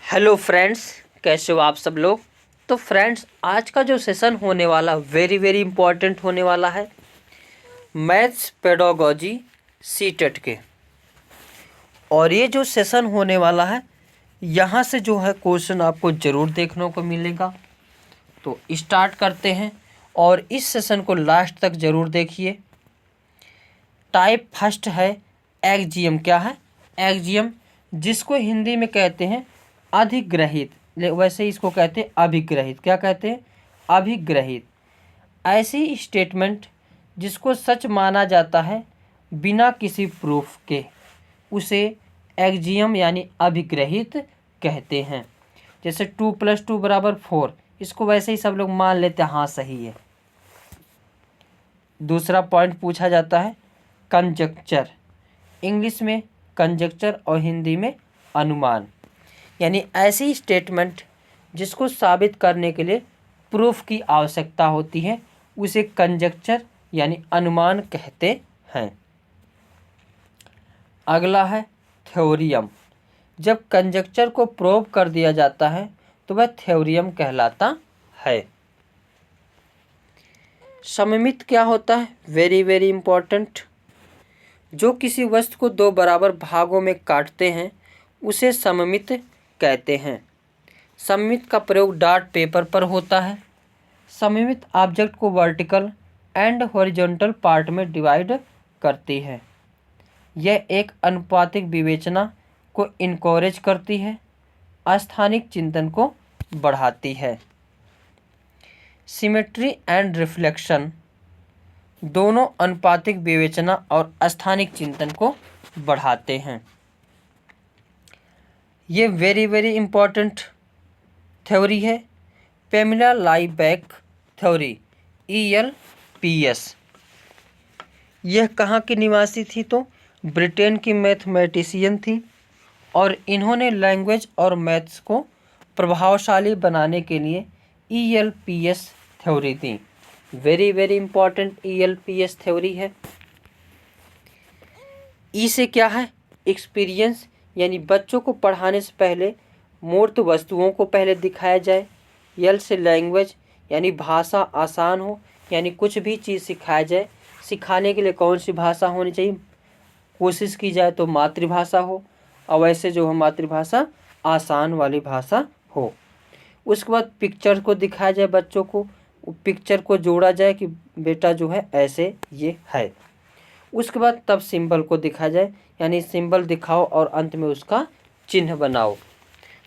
Hello friends, कैसे हो आप सब लोग। तो फ्रेंड्स, आज का जो सेशन होने वाला वेरी इम्पोर्टेंट होने वाला है मैथ्स पेडागोजी सीटेट के। और ये जो सेशन होने वाला है यहाँ से जो है क्वेश्चन आपको ज़रूर देखने को मिलेगा। तो स्टार्ट करते हैं और इस सेशन को लास्ट तक ज़रूर देखिए। टाइप फर्स्ट है एक्जियम। क्या है? एक्जियम, जिसको हिंदी में कहते हैं अधिग्रहित, वैसे ही इसको कहते हैं अभिग्रहित। क्या कहते हैं? अभिग्रहित। ऐसी स्टेटमेंट जिसको सच माना जाता है बिना किसी प्रूफ के, उसे एक्जियम यानी अभिग्रहित कहते हैं। जैसे 2+2=4, इसको वैसे ही सब लोग मान लेते हैं, हाँ सही है। दूसरा पॉइंट पूछा जाता है कंजक्चर, इंग्लिश में कंजक्चर और हिंदी में अनुमान, यानी ऐसी स्टेटमेंट जिसको साबित करने के लिए प्रूफ की आवश्यकता होती है, उसे कंजक्चर यानी अनुमान कहते हैं। अगला है थ्योरियम। जब कंजक्चर को प्रूव कर दिया जाता है तो वह थ्योरियम कहलाता है। सममित क्या होता है? Very important. जो किसी वस्तु को दो बराबर भागों में काटते हैं उसे सममित कहते हैं। सममित का प्रयोग डार्ट पेपर पर होता है। सममित ऑब्जेक्ट को वर्टिकल एंड हॉरिजॉन्टल पार्ट में डिवाइड करती है। यह एक अनुपातिक विवेचना को इनकरेज करती है, स्थानिक चिंतन को बढ़ाती है। सिमेट्री एंड रिफ्लेक्शन दोनों अनुपातिक विवेचना और स्थानिक चिंतन को बढ़ाते हैं। ये वेरी इम्पोर्टेंट थ्योरी है, पैमेला लाइबैक थ्योरी, ELPS। यह कहाँ की निवासी थी? तो ब्रिटेन की मैथमेटिशियन थी और इन्होंने लैंग्वेज और मैथ्स को प्रभावशाली बनाने के लिए ELPS थ्योरी दी। वेरी इम्पोर्टेंट ELPS थ्योरी है। ई से क्या है? एक्सपीरियंस, यानी बच्चों को पढ़ाने से पहले मूर्त वस्तुओं को पहले दिखाया जाए। यल से लैंग्वेज, यानी भाषा आसान हो, यानी कुछ भी चीज़ सिखाया जाए। सिखाने के लिए कौन सी भाषा होनी चाहिए? कोशिश की जाए तो मातृभाषा हो, और वैसे जो है मातृभाषा आसान वाली भाषा हो। उसके बाद पिक्चर को दिखाया जाए, बच्चों को पिक्चर को जोड़ा जाए कि बेटा जो है ऐसे ये है। उसके बाद तब सिंबल को दिखाया जाए, यानी सिंबल दिखाओ और अंत में उसका चिन्ह बनाओ।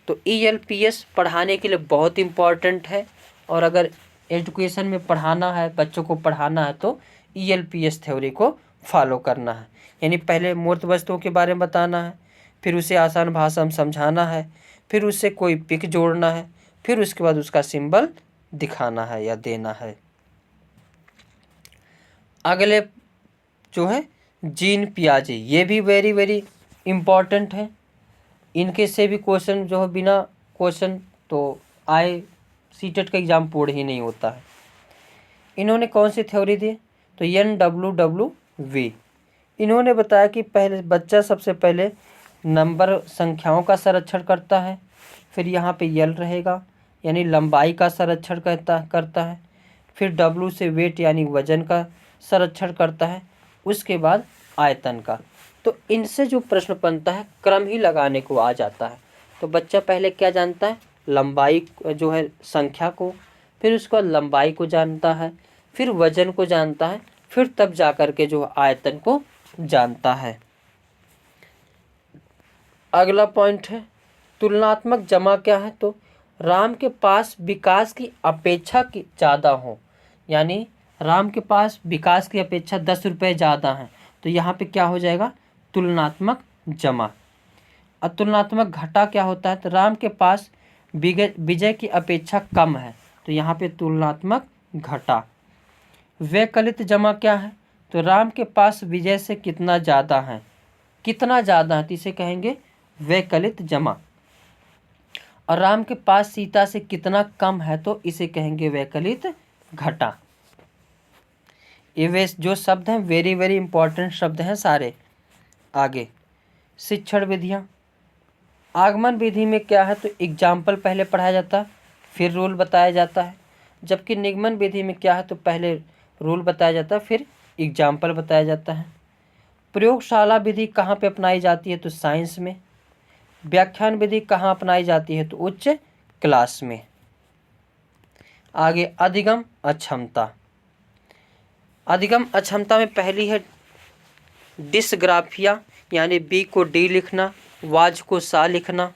तो ELPS पढ़ाने के लिए बहुत इम्पॉर्टेंट है। और अगर एजुकेशन में पढ़ाना है, बच्चों को पढ़ाना है, तो ELPS थ्योरी को फॉलो करना है। यानी पहले मूर्त वस्तुओं के बारे में बताना है, फिर उसे आसान भाषा में समझाना है, फिर उससे कोई पिक जोड़ना है, फिर उसके बाद उसका सिंबल दिखाना है या देना है। अगले जो है जीन पियाजे, ये भी वेरी इम्पॉर्टेंट है। इनके से भी क्वेश्चन जो है बिना क्वेश्चन तो आए सीटेट का एग्ज़ाम पूर्ण ही नहीं होता है। इन्होंने कौन सी थ्योरी दी? तो NWW। इन्होंने बताया कि पहले बच्चा सबसे पहले नंबर संख्याओं का संरक्षण करता है, फिर यहाँ पे यल रहेगा यानी लंबाई का संरक्षण करता है, फिर W से वेट यानी वजन का संरक्षण करता है, उसके बाद आयतन का। तो इनसे जो प्रश्न बनता है क्रम ही लगाने को आ जाता है। तो बच्चा पहले क्या जानता है? लंबाई जो है संख्या को, फिर उसके बाद लंबाई को जानता है, फिर वजन को जानता है, फिर तब जा कर के जो आयतन को जानता है। अगला पॉइंट है तुलनात्मक जमा। क्या है? तो राम के पास विकास की अपेक्षा की ज़्यादा हो, यानी राम के पास विकास की अपेक्षा 10 रुपये ज़्यादा हैं, तो यहाँ पे क्या हो जाएगा? तुलनात्मक जमा। अतुलनात्मक घटा क्या होता है? तो राम के पास विजय की अपेक्षा कम है, तो यहाँ पे तुलनात्मक घटा। वैकलित जमा क्या है? तो राम के पास विजय से कितना ज़्यादा है, कितना ज़्यादा है, तो इसे कहेंगे वैकलित जमा। और राम के पास सीता से कितना कम है, तो इसे कहेंगे वैकलित घटा। ये वे जो शब्द हैं वेरी इंपॉर्टेंट शब्द हैं सारे। आगे शिक्षण विधियाँ। आगमन विधि में क्या है, तो एग्जाम्पल पहले पढ़ाया जाता है फिर रूल बताया जाता है। जबकि निगमन विधि में क्या है, तो पहले रूल बताया जाता है फिर एग्जाम्पल बताया जाता है। प्रयोगशाला विधि कहाँ पे अपनाई जाती है, तो साइंस में। व्याख्यान विधि कहाँ अपनाई जाती है, तो उच्च क्लास में। आगे अधिगम अक्षमता। अधिगम अक्षमता में पहली है डिस्ग्राफिया, यानी बी को डी लिखना, वाज को सा लिखना।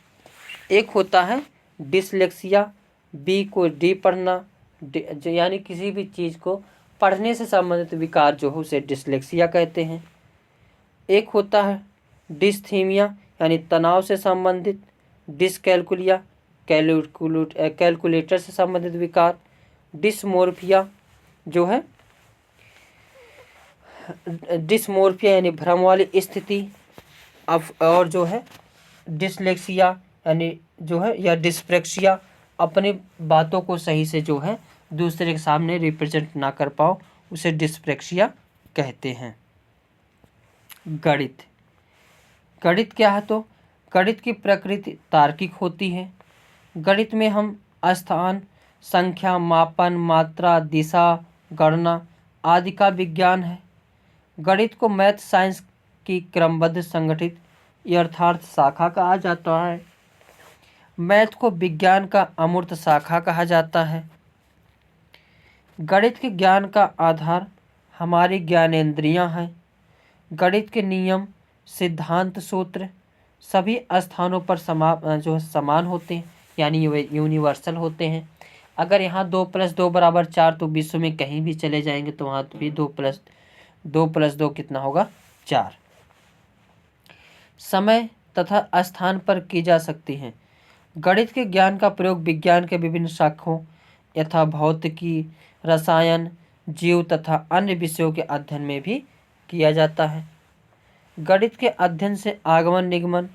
एक होता है डिसलेक्सिया, बी को डी पढ़ना, यानी किसी भी चीज़ को पढ़ने से संबंधित विकार जो हो उसे डिसलेक्सिया कहते हैं। एक होता है डिस्थीमिया, यानी तनाव से संबंधित, डिसकैलकुलिया, कैलकुलेटर से संबंधित विकार। डिसमोर्फिया जो है डिसमोर्फिया यानी भ्रम वाली स्थिति। अब और जो है डिसलेक्सिया यानी जो है या डिस्प्रेक्सिया, अपनी बातों को सही से जो है दूसरे के सामने रिप्रेजेंट ना कर पाओ, उसे डिस्प्रेक्सिया कहते हैं। गणित। गणित क्या है, तो गणित की प्रकृति तार्किक होती है। गणित में हम स्थान, संख्या, मापन, मात्रा, दिशा, गणना आदि का विज्ञान है। गणित को मैथ साइंस की क्रमबद्ध संगठित यथार्थ शाखा कहा जाता है। मैथ को विज्ञान का अमूर्त शाखा कहा जाता है। गणित के ज्ञान का आधार हमारी ज्ञानेंद्रियां हैं। गणित के नियम, सिद्धांत, सूत्र सभी स्थानों पर समान होते हैं, यानी यूनिवर्सल होते हैं। अगर यहाँ 2 + 2 = 4, तो विश्व में कहीं भी चले जाएंगे तो वहाँ भी 2 + 2 कितना होगा, 4। समय तथा स्थान पर की जा सकती हैं। गणित के ज्ञान का प्रयोग विज्ञान के विभिन्न शाखाओं यथा भौतिकी, रसायन, जीव तथा अन्य विषयों के अध्ययन में भी किया जाता है। गणित के अध्ययन से आगमन, निगमन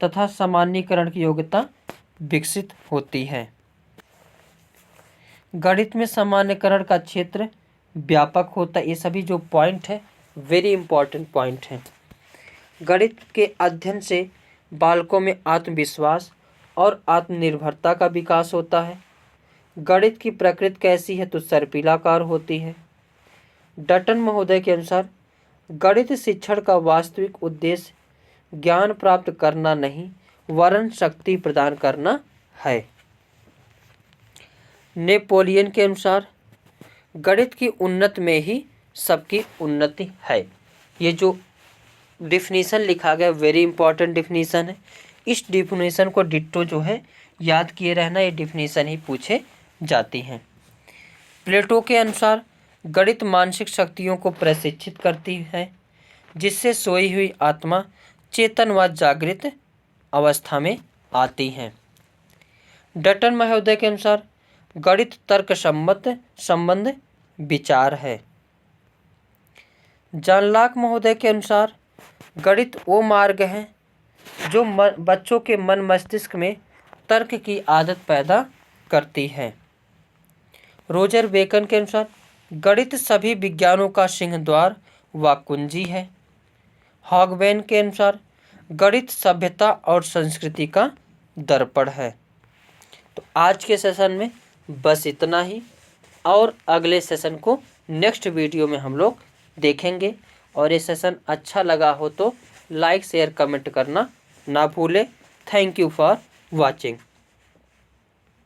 तथा सामान्यीकरण की योग्यता विकसित होती है। गणित में सामान्यीकरण का क्षेत्र व्यापक होता है। ये सभी जो पॉइंट है वेरी इंपॉर्टेंट पॉइंट हैं। गणित के अध्ययन से बालकों में आत्मविश्वास और आत्मनिर्भरता का विकास होता है। गणित की प्रकृति कैसी है, तो सर्पिलाकार होती है। डटन महोदय के अनुसार गणित शिक्षण का वास्तविक उद्देश्य ज्ञान प्राप्त करना नहीं वरन शक्ति प्रदान करना है। नेपोलियन के अनुसार गणित की उन्नति में ही सबकी उन्नति है। ये जो डिफिनीशन लिखा गया वेरी इंपॉर्टेंट डिफिनीशन है। इस डिफिनीशन को डिट्टो जो है याद किए रहना, ये डिफिनीशन ही पूछे जाती हैं। प्लेटो के अनुसार गणित मानसिक शक्तियों को प्रशिक्षित करती है, जिससे सोई हुई आत्मा चेतन व जागृत अवस्था में आती है। डटन महोदय के अनुसार गणित तर्क संबंध विचार है। जॉन लॉक महोदय के अनुसार गणित वो मार्ग है जो बच्चों के मन मस्तिष्क में तर्क की आदत पैदा करती है। रोजर बेकन के अनुसार गणित सभी विज्ञानों का सिंहद्वार व कुंजी है। हॉगबेन के अनुसार गणित सभ्यता और संस्कृति का दर्पण है। तो आज के सेशन में बस इतना ही, और अगले सेशन को नेक्स्ट वीडियो में हम लोग देखेंगे। और ये सेशन अच्छा लगा हो तो लाइक, शेयर, कमेंट करना ना भूलें। Thank you for watching.